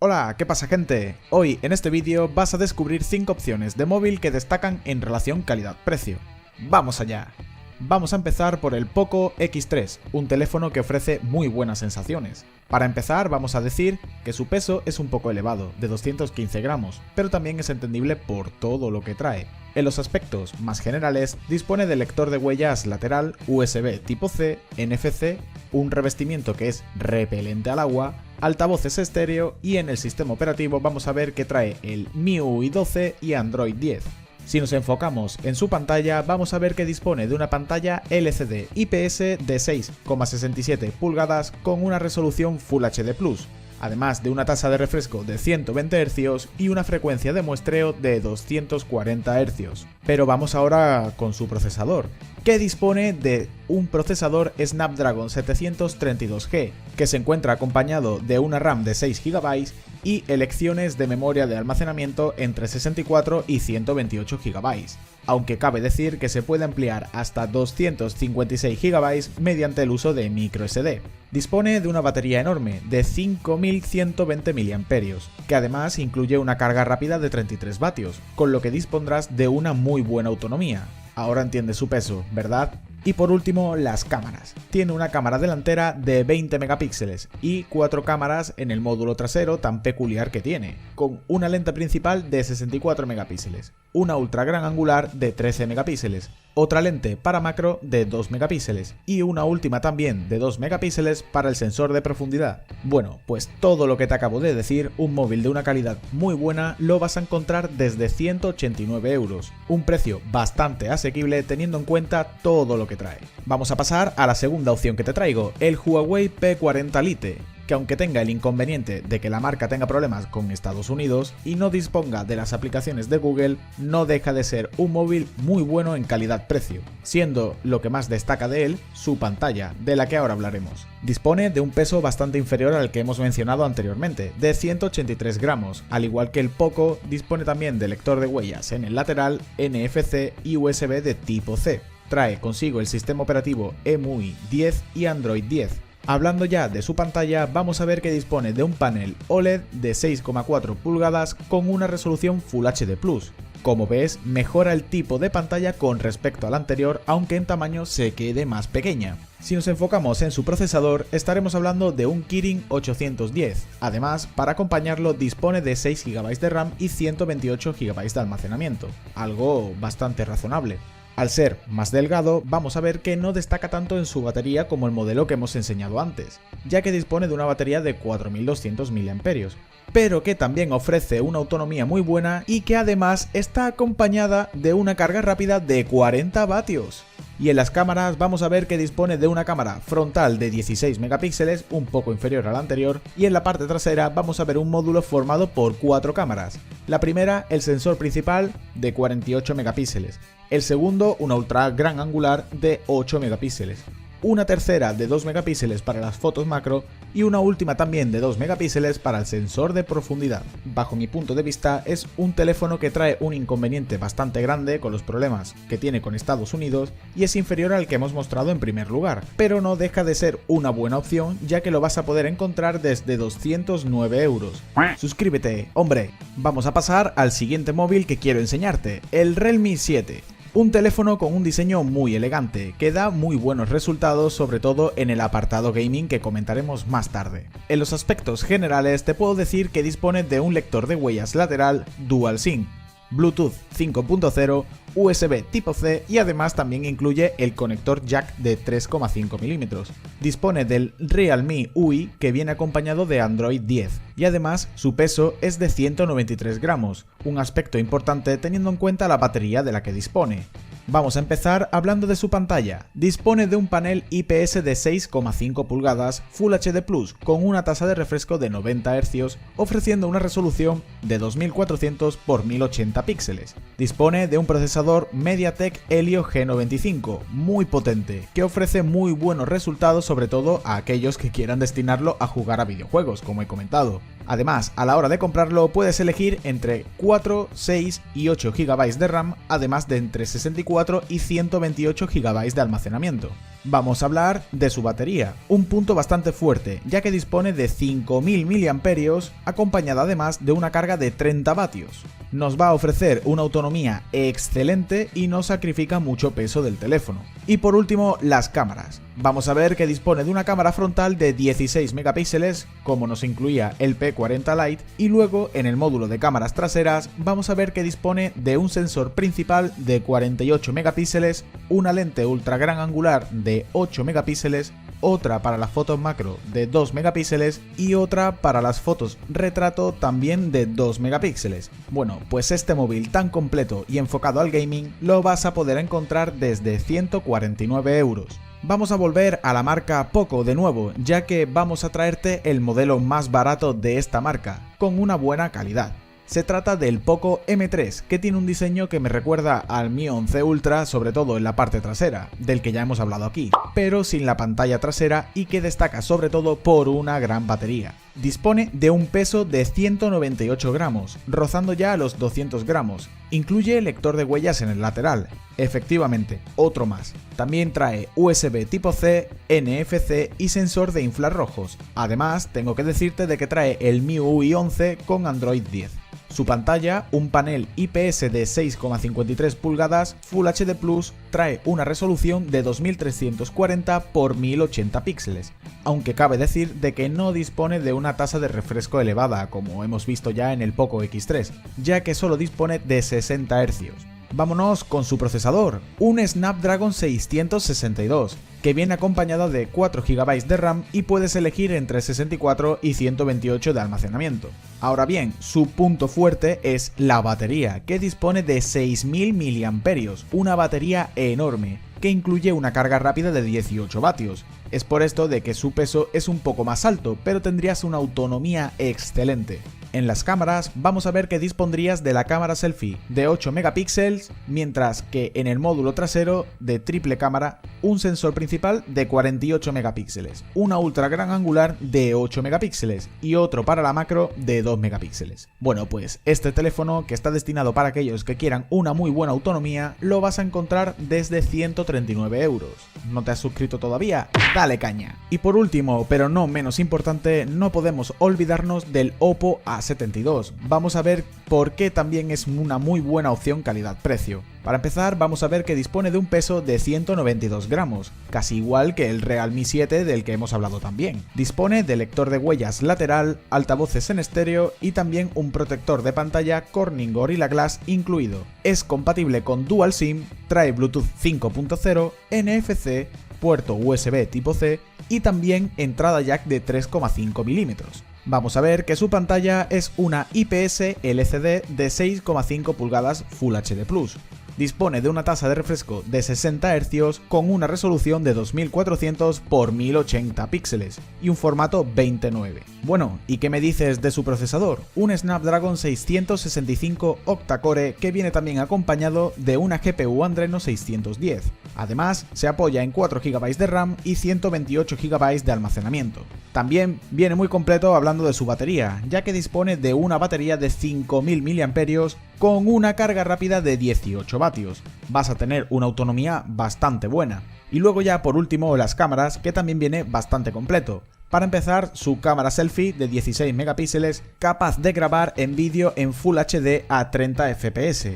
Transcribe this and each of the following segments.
Hola, ¿qué pasa gente? Hoy en este vídeo vas a descubrir 5 opciones de móvil que destacan en relación calidad-precio. ¡Vamos allá! Vamos a empezar por el Poco X3, un teléfono que ofrece muy buenas sensaciones. Para empezar vamos a decir que su peso es un poco elevado, de 215 gramos, pero también es entendible por todo lo que trae. En los aspectos más generales, dispone de lector de huellas lateral, USB tipo C, NFC, un revestimiento que es repelente al agua, altavoces estéreo y en el sistema operativo vamos a ver que trae el MIUI 12 y Android 10. Si nos enfocamos en su pantalla, vamos a ver que dispone de una pantalla LCD IPS de 6,67 pulgadas con una resolución Full HD+, además de una tasa de refresco de 120 Hz y una frecuencia de muestreo de 240 Hz. Pero vamos ahora con su procesador, que dispone de un procesador Snapdragon 732G, que se encuentra acompañado de una RAM de 6 GB y elecciones de memoria de almacenamiento entre 64 y 128 GB, aunque cabe decir que se puede ampliar hasta 256 GB mediante el uso de microSD. Dispone de una batería enorme de 5120 mAh, que además incluye una carga rápida de 33 vatios, con lo que dispondrás de una muy buena autonomía. Ahora entiendes su peso, ¿verdad? Y por último, las cámaras. Tiene una cámara delantera de 20 megapíxeles y 4 cámaras en el módulo trasero tan peculiar que tiene, con una lente principal de 64 megapíxeles, una ultra gran angular de 13 megapíxeles, otra lente para macro de 2 megapíxeles y una última también de 2 megapíxeles para el sensor de profundidad. Bueno, pues todo lo que te acabo de decir, un móvil de una calidad muy buena lo vas a encontrar desde 189 euros, un precio bastante asequible teniendo en cuenta todo lo que trae. Vamos a pasar a la segunda opción que te traigo, el Huawei P40 Lite, que aunque tenga el inconveniente de que la marca tenga problemas con Estados Unidos y no disponga de las aplicaciones de Google, no deja de ser un móvil muy bueno en calidad-precio, siendo lo que más destaca de él su pantalla, de la que ahora hablaremos. Dispone de un peso bastante inferior al que hemos mencionado anteriormente, de 183 gramos, al igual que el Poco dispone también de lector de huellas en el lateral, NFC y USB de tipo C. Trae consigo el sistema operativo MIUI 10 y Android 10. Hablando ya de su pantalla, vamos a ver que dispone de un panel OLED de 6,4 pulgadas con una resolución Full HD+. Como ves, mejora el tipo de pantalla con respecto al anterior, aunque en tamaño se quede más pequeña. Si nos enfocamos en su procesador, estaremos hablando de un Kirin 810. Además, para acompañarlo dispone de 6 GB de RAM y 128 GB de almacenamiento, algo bastante razonable. Al ser más delgado, vamos a ver que no destaca tanto en su batería como el modelo que hemos enseñado antes, ya que dispone de una batería de 4200 mAh, pero que también ofrece una autonomía muy buena y que además está acompañada de una carga rápida de 40 vatios. Y en las cámaras vamos a ver que dispone de una cámara frontal de 16 megapíxeles, un poco inferior a la anterior, y en la parte trasera vamos a ver un módulo formado por 4 cámaras. La primera, el sensor principal de 48 megapíxeles, el segundo, una ultra gran angular de 8 megapíxeles, una tercera de 2 megapíxeles para las fotos macro y una última también de 2 megapíxeles para el sensor de profundidad. Bajo mi punto de vista es un teléfono que trae un inconveniente bastante grande con los problemas que tiene con Estados Unidos y es inferior al que hemos mostrado en primer lugar, pero no deja de ser una buena opción ya que lo vas a poder encontrar desde 209 euros. Suscríbete, hombre. Vamos a pasar al siguiente móvil que quiero enseñarte, el Realme 7. Un teléfono con un diseño muy elegante, que da muy buenos resultados sobre todo en el apartado gaming que comentaremos más tarde. En los aspectos generales te puedo decir que dispone de un lector de huellas lateral DualSync, Bluetooth 5.0, USB tipo C y además también incluye el conector jack de 3,5 mm. Dispone del Realme UI que viene acompañado de Android 10 y además su peso es de 193 gramos, un aspecto importante teniendo en cuenta la batería de la que dispone. Vamos a empezar hablando de su pantalla. Dispone de un panel IPS de 6,5 pulgadas Full HD+, con una tasa de refresco de 90 Hz, ofreciendo una resolución de 2400 x 1080 píxeles. Dispone de un procesador MediaTek Helio G95, muy potente, que ofrece muy buenos resultados sobre todo a aquellos que quieran destinarlo a jugar a videojuegos, como he comentado. Además, a la hora de comprarlo puedes elegir entre 4, 6 y 8 GB de RAM, además de entre 64 y 128 GB de almacenamiento. Vamos a hablar de su batería, un punto bastante fuerte, ya que dispone de 5000 mAh, acompañada además de una carga de 30 vatios. Nos va a ofrecer una autonomía excelente y no sacrifica mucho peso del teléfono. Y por último, las cámaras. Vamos a ver que dispone de una cámara frontal de 16 megapíxeles, como nos incluía el P40 Lite, y luego en el módulo de cámaras traseras vamos a ver que dispone de un sensor principal de 48 megapíxeles, una lente ultra gran angular de 8 megapíxeles, otra para las fotos macro de 2 megapíxeles y otra para las fotos retrato también de 2 megapíxeles. Bueno, pues este móvil tan completo y enfocado al gaming lo vas a poder encontrar desde 149 euros. Vamos a volver a la marca Poco de nuevo, ya que vamos a traerte el modelo más barato de esta marca, con una buena calidad. Se trata del Poco M3, que tiene un diseño que me recuerda al Mi 11 Ultra, sobre todo en la parte trasera, del que ya hemos hablado aquí, pero sin la pantalla trasera y que destaca sobre todo por una gran batería. Dispone de un peso de 198 gramos, rozando ya a los 200 gramos. Incluye lector de huellas en el lateral, efectivamente, otro más. También trae USB tipo C, NFC y sensor de infrarrojos. Además, tengo que decirte de que trae el MIUI 11 con Android 10. Su pantalla, un panel IPS de 6,53 pulgadas Full HD Plus, trae una resolución de 2340 x 1080 píxeles, aunque cabe decir de que no dispone de una tasa de refresco elevada como hemos visto ya en el Poco X3, ya que solo dispone de 60 Hz. Vámonos con su procesador, un Snapdragon 662, que viene acompañado de 4 GB de RAM y puedes elegir entre 64 y 128 de almacenamiento. Ahora bien, su punto fuerte es la batería, que dispone de 6000 mAh, una batería enorme, que incluye una carga rápida de 18 vatios. Es por esto de que su peso es un poco más alto, pero tendrías una autonomía excelente. En las cámaras vamos a ver que dispondrías de la cámara selfie de 8 megapíxeles, mientras que en el módulo trasero de triple cámara un sensor principal de 48 megapíxeles, una ultra gran angular de 8 megapíxeles y otro para la macro de 2 megapíxeles. Bueno, pues este teléfono, que está destinado para aquellos que quieran una muy buena autonomía, lo vas a encontrar desde 139 euros. ¿No te has suscrito todavía? Dale caña. Y por último, pero no menos importante, no podemos olvidarnos del Oppo A72. Vamos a ver por qué también es una muy buena opción calidad-precio. Para empezar, vamos a ver que dispone de un peso de 192 gramos, casi igual que el Realme 7 del que hemos hablado también. Dispone de lector de huellas lateral, altavoces en estéreo y también un protector de pantalla Corning Gorilla Glass incluido. Es compatible con Dual SIM, trae Bluetooth 5.0, NFC, puerto USB tipo C y también entrada jack de 3,5 mm. Vamos a ver que su pantalla es una IPS LCD de 6,5 pulgadas Full HD Plus. Dispone de una tasa de refresco de 60 Hz con una resolución de 2400 x 1080 píxeles y un formato 20:9. Bueno, ¿y qué me dices de su procesador? Un Snapdragon 665 octa-core que viene también acompañado de una GPU Adreno 610. Además, se apoya en 4 GB de RAM y 128 GB de almacenamiento. También viene muy completo hablando de su batería, ya que dispone de una batería de 5000 mAh con una carga rápida de 18 vatios. Vas a tener una autonomía bastante buena. Y luego ya por último las cámaras, que también viene bastante completo. Para empezar, su cámara selfie de 16 megapíxeles capaz de grabar en vídeo en Full HD a 30 fps.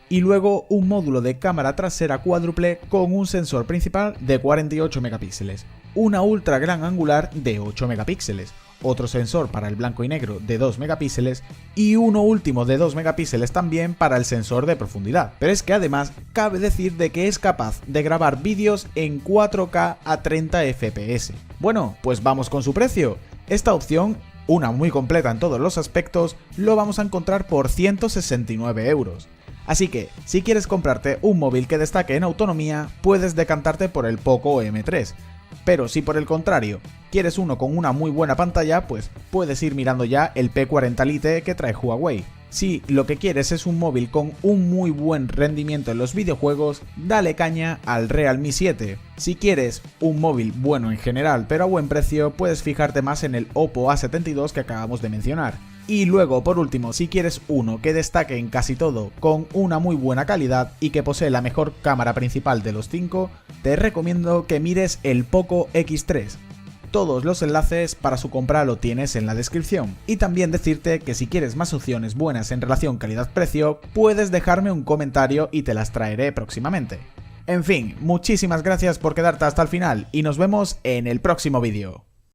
Y luego un módulo de cámara trasera cuádruple con un sensor principal de 48 megapíxeles, una ultra gran angular de 8 megapíxeles, otro sensor para el blanco y negro de 2 megapíxeles y uno último de 2 megapíxeles también para el sensor de profundidad. Pero es que además cabe decir de que es capaz de grabar vídeos en 4K a 30 fps. Bueno, pues vamos con su precio. Esta opción, una muy completa en todos los aspectos, lo vamos a encontrar por 169 euros. Así que, si quieres comprarte un móvil que destaque en autonomía, puedes decantarte por el Poco M3. Pero si por el contrario quieres uno con una muy buena pantalla, pues puedes ir mirando ya el P40 Lite que trae Huawei. Si lo que quieres es un móvil con un muy buen rendimiento en los videojuegos, dale caña al Realme 7. Si quieres un móvil bueno en general pero a buen precio, puedes fijarte más en el Oppo A72 que acabamos de mencionar. Y luego, por último, si quieres uno que destaque en casi todo, con una muy buena calidad y que posee la mejor cámara principal de los 5, te recomiendo que mires el Poco X3. Todos los enlaces para su compra lo tienes en la descripción. Y también decirte que si quieres más opciones buenas en relación calidad-precio, puedes dejarme un comentario y te las traeré próximamente. En fin, muchísimas gracias por quedarte hasta el final y nos vemos en el próximo vídeo.